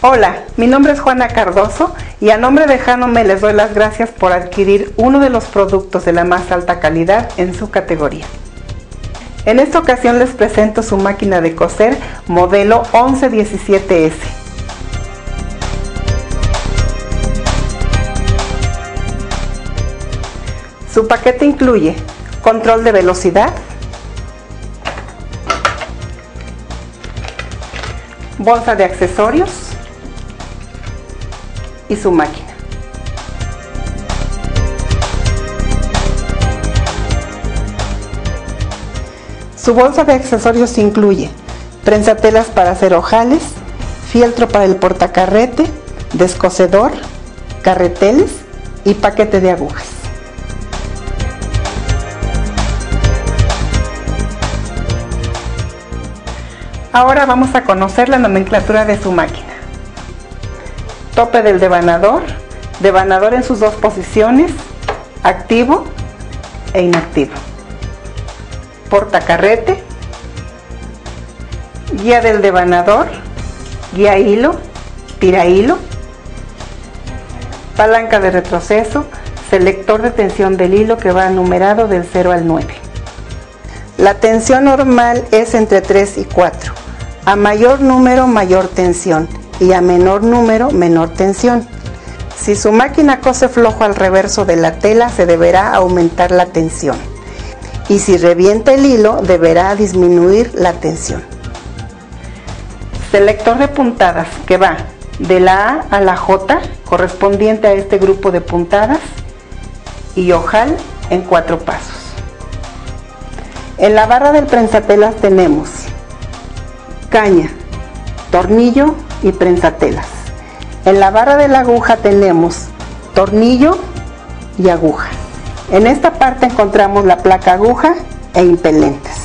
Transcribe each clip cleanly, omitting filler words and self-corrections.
Hola, mi nombre es Juana Cardoso y a nombre de Janome les doy las gracias por adquirir uno de los productos de la más alta calidad en su categoría. En esta ocasión les presento su máquina de coser modelo 1117S. Su paquete incluye control de velocidad, bolsa de accesorios y su máquina. Su bolsa de accesorios incluye prensatelas para hacer ojales, fieltro para el portacarrete, descosedor, carreteles y paquete de agujas. Ahora vamos a conocer la nomenclatura de su máquina. Tope del devanador, devanador en sus dos posiciones, activo e inactivo. Portacarrete, guía del devanador, guía hilo, tira hilo, palanca de retroceso, selector de tensión del hilo que va numerado del 0 al 9. La tensión normal es entre 3 y 4. A mayor número, mayor tensión, y a menor número, menor tensión. Si su máquina cose flojo al reverso de la tela, se deberá aumentar la tensión. Y si revienta el hilo, deberá disminuir la tensión. Selector de puntadas que va de la A a la J, correspondiente a este grupo de puntadas, y ojal en 4 pasos. En la barra del prensatelas tenemos caña, tornillo y prensatelas. En la barra de la aguja tenemos tornillo y aguja. En esta parte encontramos la placa aguja e impelentes.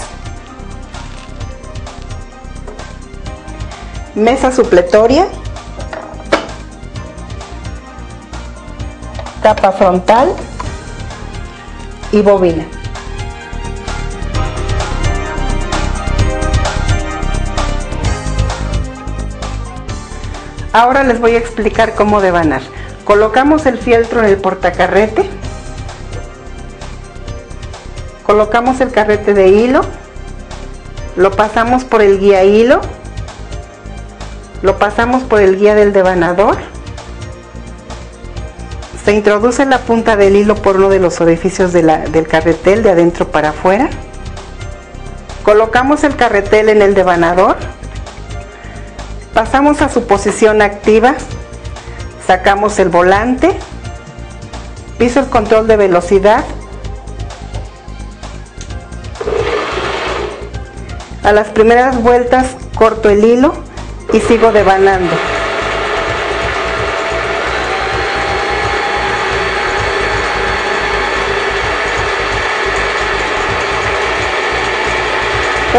Mesa supletoria, tapa frontal y bobina. Ahora les voy a explicar cómo devanar. Colocamos el fieltro en el portacarrete, colocamos el carrete de hilo, lo pasamos por el guía hilo, lo pasamos por el guía del devanador, se introduce la punta del hilo por uno de los orificios del carretel de adentro para afuera, colocamos el carretel en el devanador, pasamos a su posición activa, sacamos el volante, piso el control de velocidad, a las primeras vueltas corto el hilo y sigo devanando.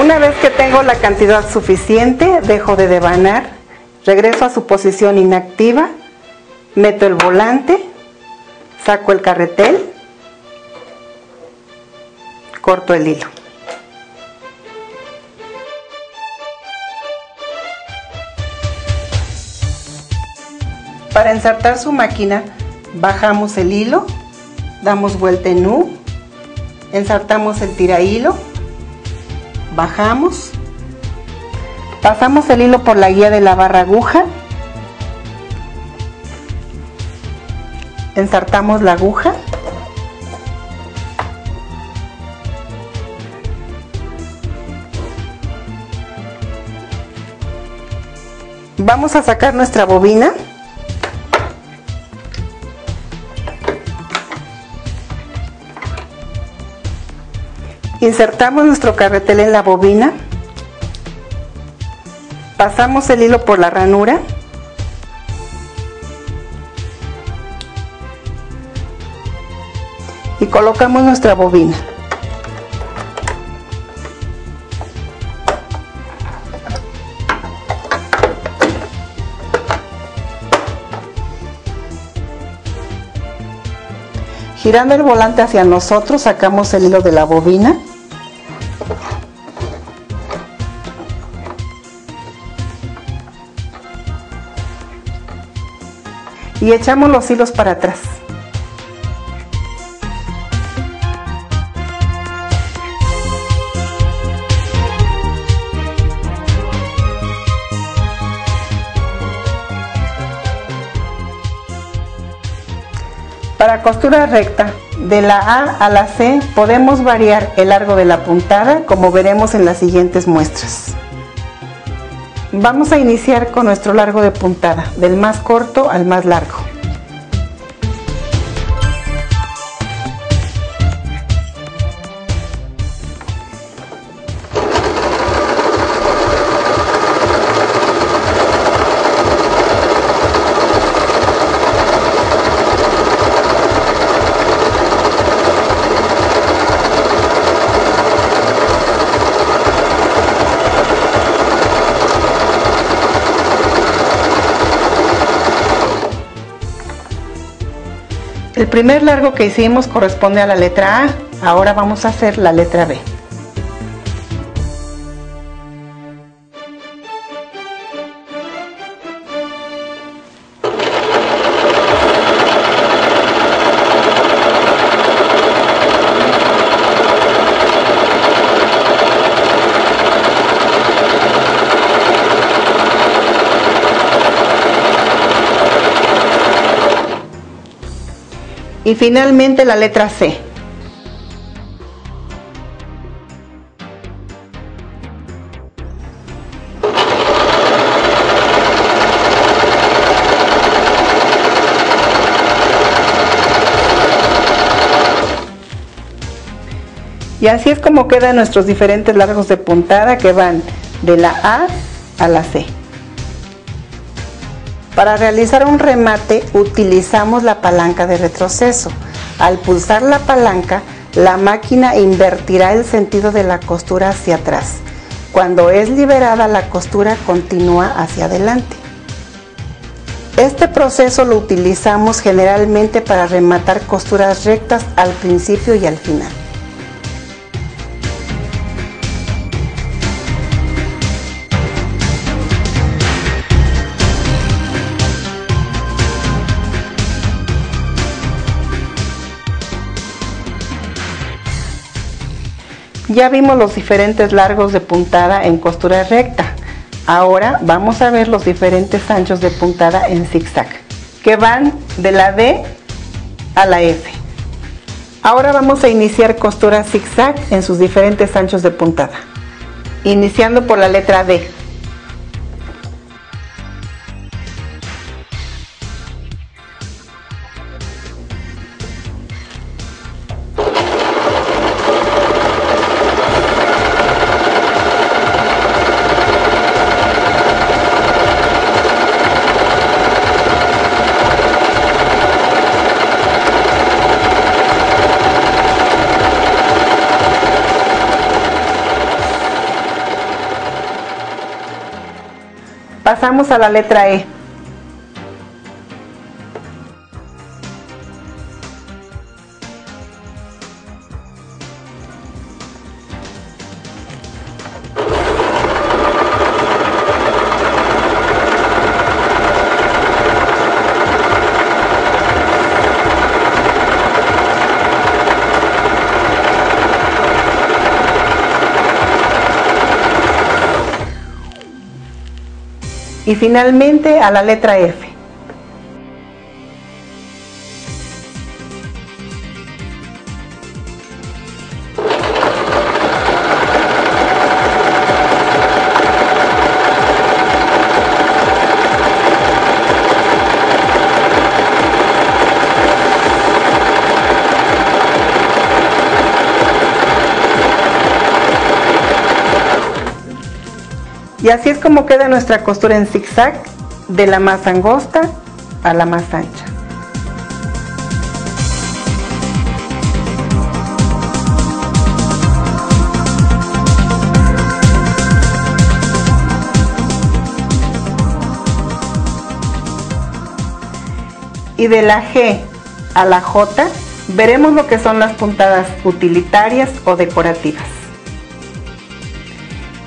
Una vez que tengo la cantidad suficiente, dejo de devanar, regreso a su posición inactiva, meto el volante, saco el carretel, corto el hilo. Para ensartar su máquina, bajamos el hilo, damos vuelta en U, ensartamos el tira hilo, bajamos, pasamos el hilo por la guía de la barra aguja, ensartamos la aguja, vamos a sacar nuestra bobina, insertamos nuestro carretel en la bobina, pasamos el hilo por la ranura, y colocamos nuestra bobina. Girando el volante hacia nosotros, sacamos el hilo de la bobina. y echamos los hilos para atrás. Para costura recta, de la A a la C podemos variar el largo de la puntada, como veremos en las siguientes muestras. Vamos a iniciar con nuestro largo de puntada, del más corto al más largo. El primer largo que hicimos corresponde a la letra A, ahora vamos a hacer la letra B. Y finalmente la letra C. Y así es como quedan nuestros diferentes largos de puntada que van de la A a la C. Para realizar un remate utilizamos la palanca de retroceso. Al pulsar la palanca, la máquina invertirá el sentido de la costura hacia atrás. Cuando es liberada, la costura continúa hacia adelante. Este proceso lo utilizamos generalmente para rematar costuras rectas al principio y al final. Ya vimos los diferentes largos de puntada en costura recta. Ahora vamos a ver los diferentes anchos de puntada en zigzag, que van de la D a la F. Ahora vamos a iniciar costura zigzag en sus diferentes anchos de puntada, iniciando por la letra D. Pasamos a la letra E. Y finalmente a la letra F. Y así es como queda nuestra costura en zigzag, de la más angosta a la más ancha. Y de la G a la J veremos lo que son las puntadas utilitarias o decorativas.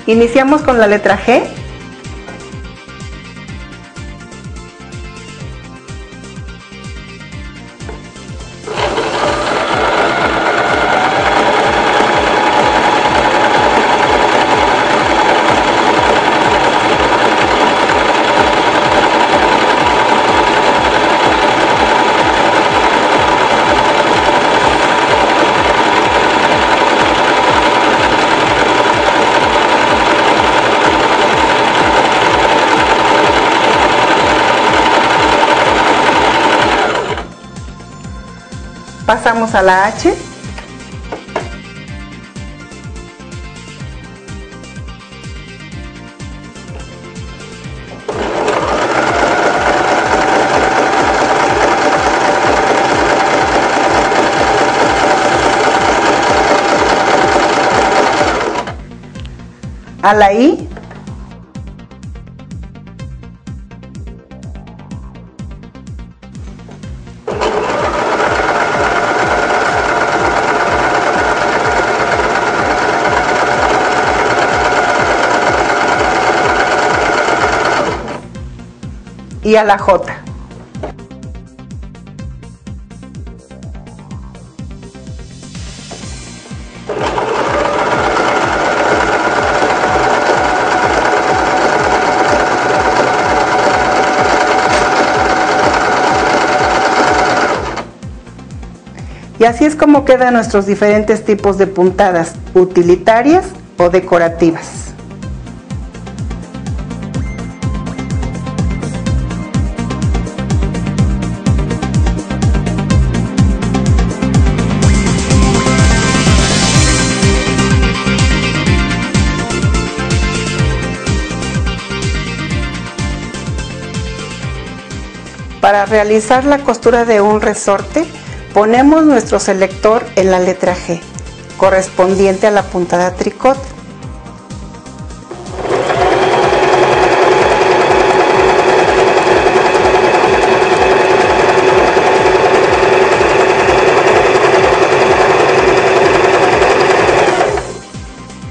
Iniciamos con la letra G. Pasamos a la H. A la I. Y a la J. Y así es como quedan nuestros diferentes tipos de puntadas, utilitarias o decorativas. Para realizar la costura de un resorte, ponemos nuestro selector en la letra G, correspondiente a la puntada tricot.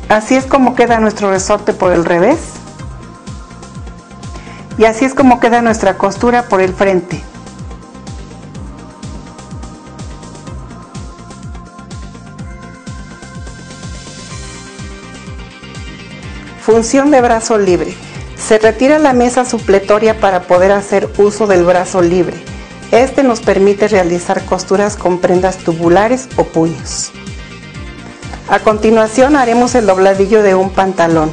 Así es como queda nuestro resorte por el revés. Y así es como queda nuestra costura por el frente. Función de brazo libre. Se retira la mesa supletoria para poder hacer uso del brazo libre. Este nos permite realizar costuras con prendas tubulares o puños. A continuación haremos el dobladillo de un pantalón.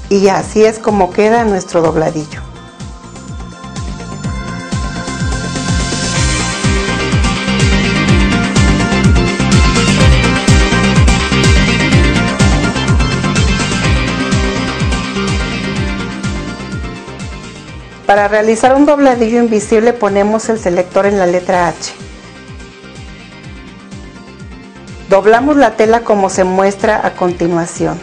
Y así es como queda nuestro dobladillo. Para realizar un dobladillo invisible ponemos el selector en la letra H. Doblamos la tela como se muestra a continuación.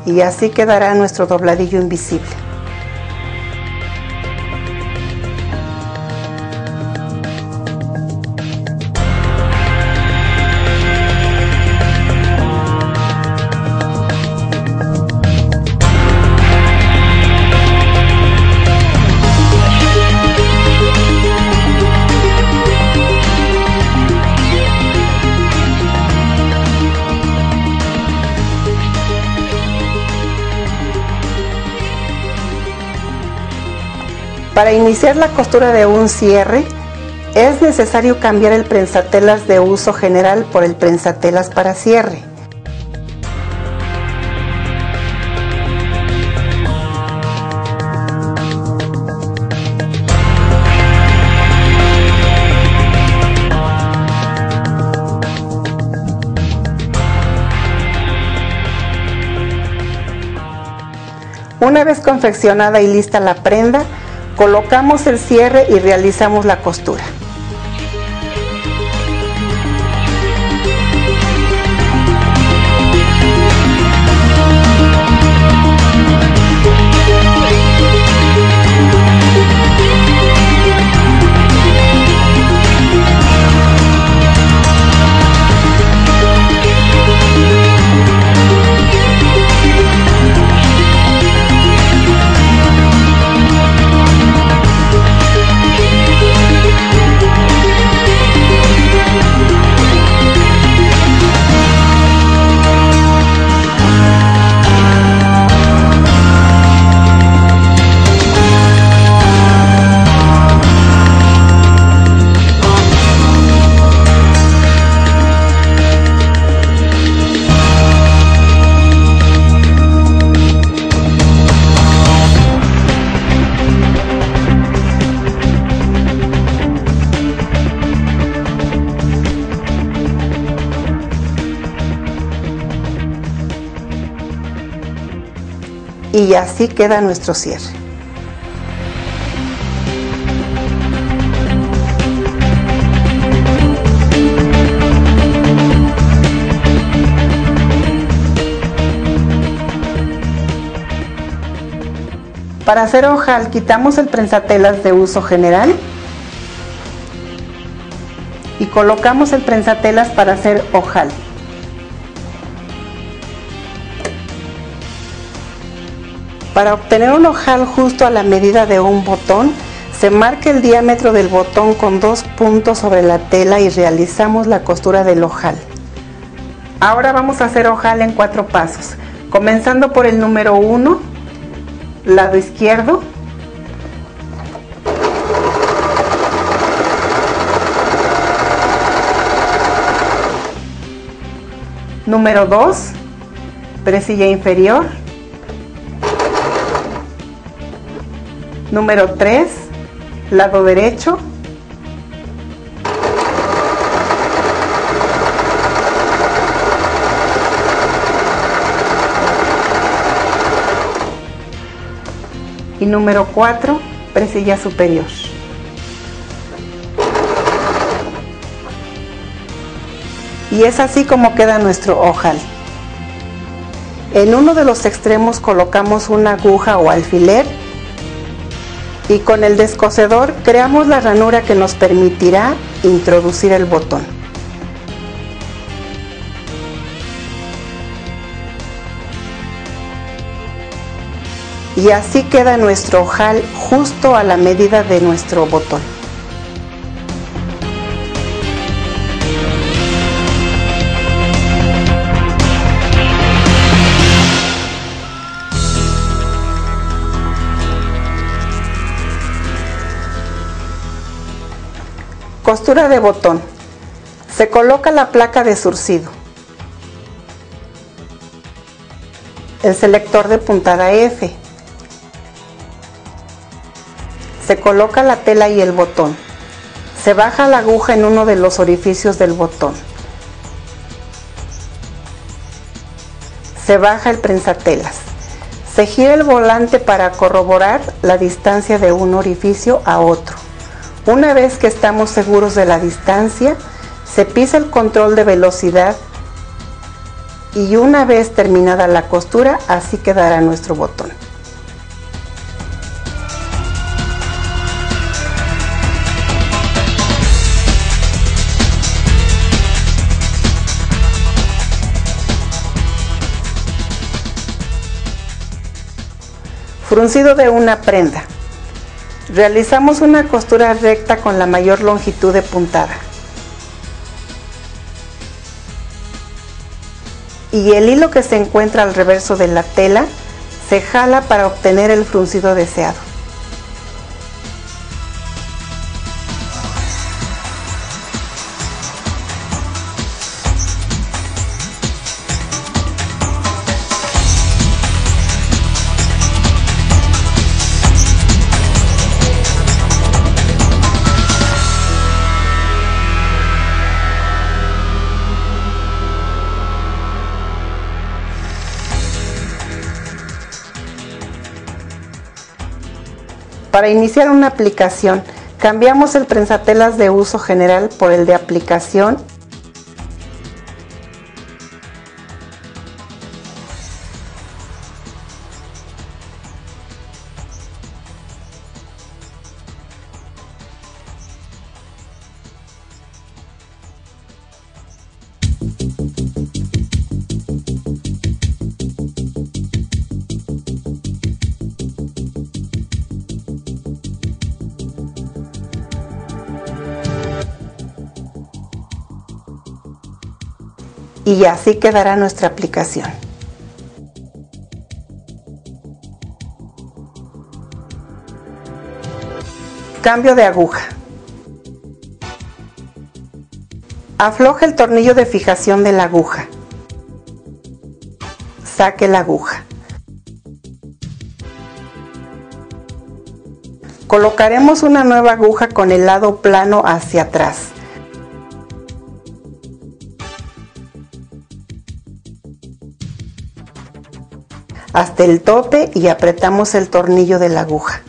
Y así quedará nuestro dobladillo invisible. Para iniciar la costura de un cierre, es necesario cambiar el prensatelas de uso general por el prensatelas para cierre. Una vez confeccionada y lista la prenda, colocamos el cierre y realizamos la costura. y así queda nuestro cierre. Para hacer ojal, quitamos el prensatelas de uso general y colocamos el prensatelas para hacer ojal. Para obtener un ojal justo a la medida de un botón, se marca el diámetro del botón con 2 puntos sobre la tela y realizamos la costura del ojal. Ahora vamos a hacer ojal en 4 pasos, comenzando por el número 1, lado izquierdo, número 2, presilla inferior, número 3, lado derecho, y número 4, presilla superior. Y es así como queda nuestro ojal. En uno de los extremos colocamos una aguja o alfiler y con el descosedor creamos la ranura que nos permitirá introducir el botón. Y así queda nuestro ojal justo a la medida de nuestro botón. Costura de botón. Se coloca la placa de zurcido, el selector de puntada F, se coloca la tela y el botón, se baja la aguja en uno de los orificios del botón, se baja el prensatelas, se gira el volante para corroborar la distancia de un orificio a otro. Una vez que estamos seguros de la distancia, se pisa el control de velocidad y una vez terminada la costura, así quedará nuestro botón. Fruncido de una prenda. Realizamos una costura recta con la mayor longitud de puntada. Y el hilo que se encuentra al reverso de la tela se jala para obtener el fruncido deseado. Para iniciar una aplicación, cambiamos el prensatelas de uso general por el de aplicación . Y así quedará nuestra aplicación. Cambio de aguja. Afloje el tornillo de fijación de la aguja. Saque la aguja. Colocaremos una nueva aguja con el lado plano hacia atrás. hasta el tope y apretamos el tornillo de la aguja.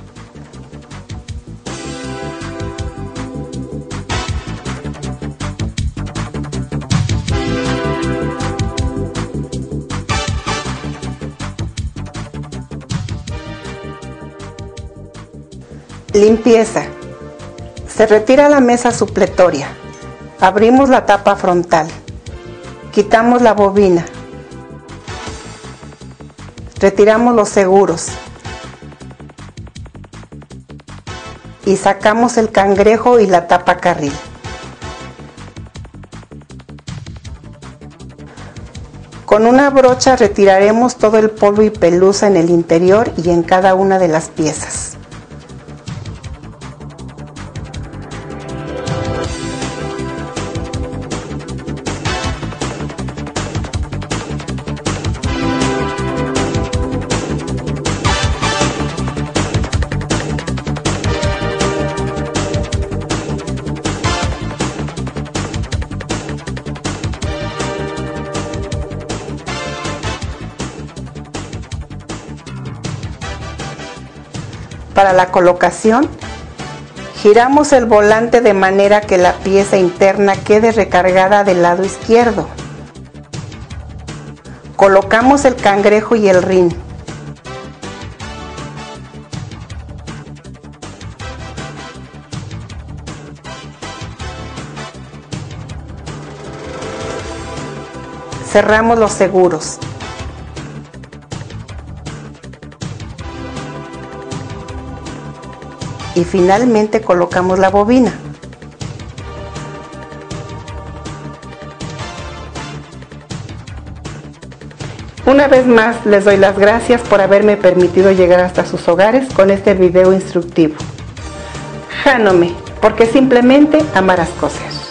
Limpieza. Se retira la mesa supletoria. Abrimos la tapa frontal. Quitamos la bobina. Retiramos los seguros. Y sacamos el cangrejo y la tapa carril. Con una brocha retiraremos todo el polvo y pelusa en el interior y en cada una de las piezas. Para la colocación, giramos el volante de manera que la pieza interna quede recargada del lado izquierdo. Colocamos el cangrejo y el rin. Cerramos los seguros. Y finalmente colocamos la bobina. Una vez más les doy las gracias por haberme permitido llegar hasta sus hogares con este video instructivo. Hanome, porque simplemente amarás coser.